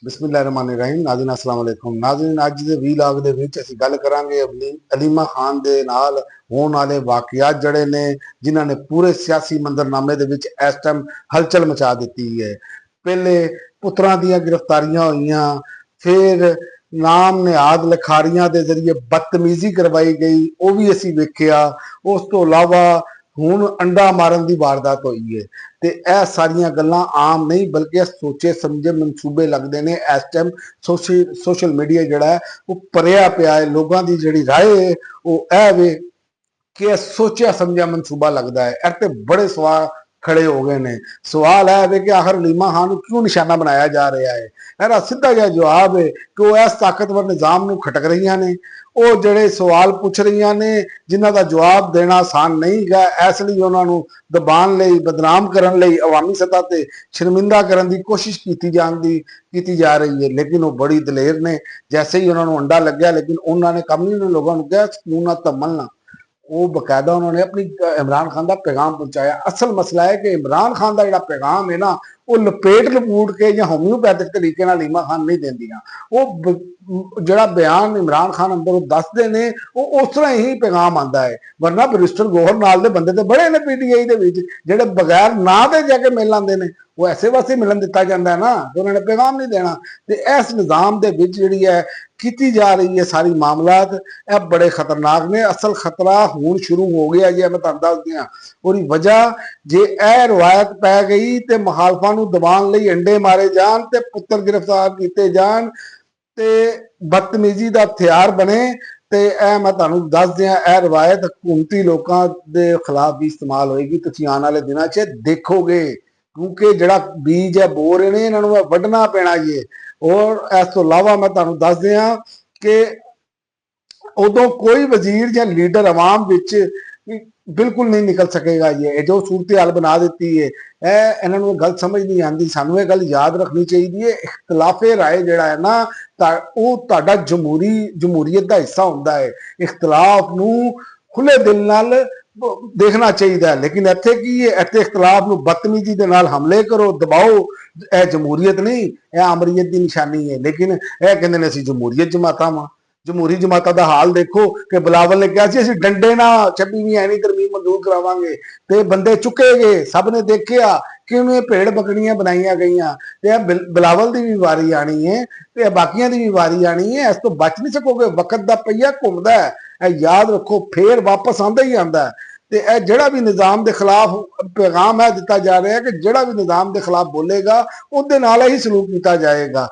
बिस्मिल्लाहिर्रहमानिर्रहीम। नाज़रीन अस्सलाम वालेकुम। नाज़रीन अज दे वीलॉग दे विच असीं गल करांगे अलीमा खान दे नाल होण वाले वाक़ियात जड़े ने जिन्हां ने पूरे सियासी मंजरनामे दे विच इस टाइम हलचल मचा दित्ती है। पहले पुत्रां दीयां गिरफ्तारियां होईयां, फिर नाम निहाद लिखारियां दे जरिए बदतमीजी करवाई गई, वो भी असीं वेखिया। उस तो इलावा हुण अंडा मारन की वारदात हुई है। तो यह सारिया गल्लां आम नहीं बल्कि सोचे समझे मनसूबे लगते हैं। इस टाइम सोशल मीडिया जड़ा है वो भरिया पिया है। लोगों की जी राय है वो वे कि सोचा समझा मनसूबा लगता है। इस बड़े सवाल खड़े हो गए ने। सवाल है कि आखिर अलीमा खान क्यों निशाना बनाया जा रहा है। मेरा सीधा जहा जवाब है कि वह इस ताकतवर निजाम को खटक रही ने। वो जड़े सवाल पूछ रही ने जिन्हों का जवाब देना आसान नहीं है, इसलिए उन्होंने दबाने लई, बदनाम करने लई, अवामी सतह पर शर्मिंदा करने की कोशिश की जा रही है। लेकिन वो बड़ी दलेर ने। जैसे ही उन्होंने अंडा लग्या, लेकिन उन्होंने कम नहीं लोगों को कहा सकून तमलना। वो बकायदा उन्होंने अपनी इमरान खान का पैगाम पहुंचाया। असल मसला है कि इमरान खान का जो पैगाम है ना, वो लपेट लपूट के या होम्योपैथिक तरीके अलीमा खान नहीं देंदियां। वो जड़ा बयान इमरान खान अंदर दसते ने वो उस तरह ही पैगाम आता है। वरना बैरिस्टर गौहर नाल दे बंदे तो बड़े ने पीटीआई दे विच जेड़े बगैर ना दे जाके मिल आते हैं। वो ऐसे वास्ते मिलन दिता जाता है ना कि उन्होंने पैगाम नहीं देना। तो इस निज़ाम दे विच जिहड़ी है की जा रही है सारी मामलात, यह बड़े खतरनाक ने। असल खतरा हुण शुरू हो गया जी। मैं तुहानूं दस दियां और वजह जे यह रवायत पै गई तो मुखालफां नूं दबाण लई अंडे मारे जान ते पुत्तर गिरफ्तार किए जान ते बदतमीजी का हथियार बने। तो यह मैं तुहानूं दस दियां यह रवायत हुकूमती लोगों के खिलाफ भी इस्तेमाल होएगी। तुसीं आने वाले दिनों च देखोगे क्योंकि जड़ा बीज है बो रहे हैं इन्होंने वढ़ना पैना जी। और इस तो इलावा मैं तुहानूं दस दियां कि उदों कोई वजीर या लीडर अवाम विच बिल्कुल नहीं निकल सकेगा। ये जो सूरत हाल बना दी है, इन्होंने गल समझ नहीं आती। सानू ये गल याद रखनी चाहिए, इख्तलाफे राय जड़ा है ना वो तुहाडा जमहूरीयत का हिस्सा होंदा है। इख्तलाफ नूं खुले दिल नाल देखना चाहिए। लेकिन इत्थे की है, इत्थे इख्तलाफ नूं बदतमीजी दे नाल हमले करो, दबाओ। यह जमहूरीयत नहीं, यह अमरीयत की निशानी है। लेकिन यह कहते हैं असीं जमहूरीयत जमाता वां। जमहूरी जमाता का हाल देखो कि बिलावल ने कहा असीं डंडे ना 26वीं ऐनी तरमीम मंजूर करावांगे ते बंदे चुके गए। सब ने देखिया कि उन्हें भेड़ बकरियां बनाई गई। बिलावल की भी वारी आनी है तो बाकियां की भी वारी आनी है। इस तो बच नहीं सकोगे। वक्त का पहिया घूमता है, याद रखो, फिर वापस आंदा ही आंदा है। तो जड़ा भी निज़ाम के खिलाफ पैगाम है दिता जा रहा है कि जड़ा भी निज़ाम के खिलाफ बोलेगा उहदे नाल ही सलूक किया जाएगा।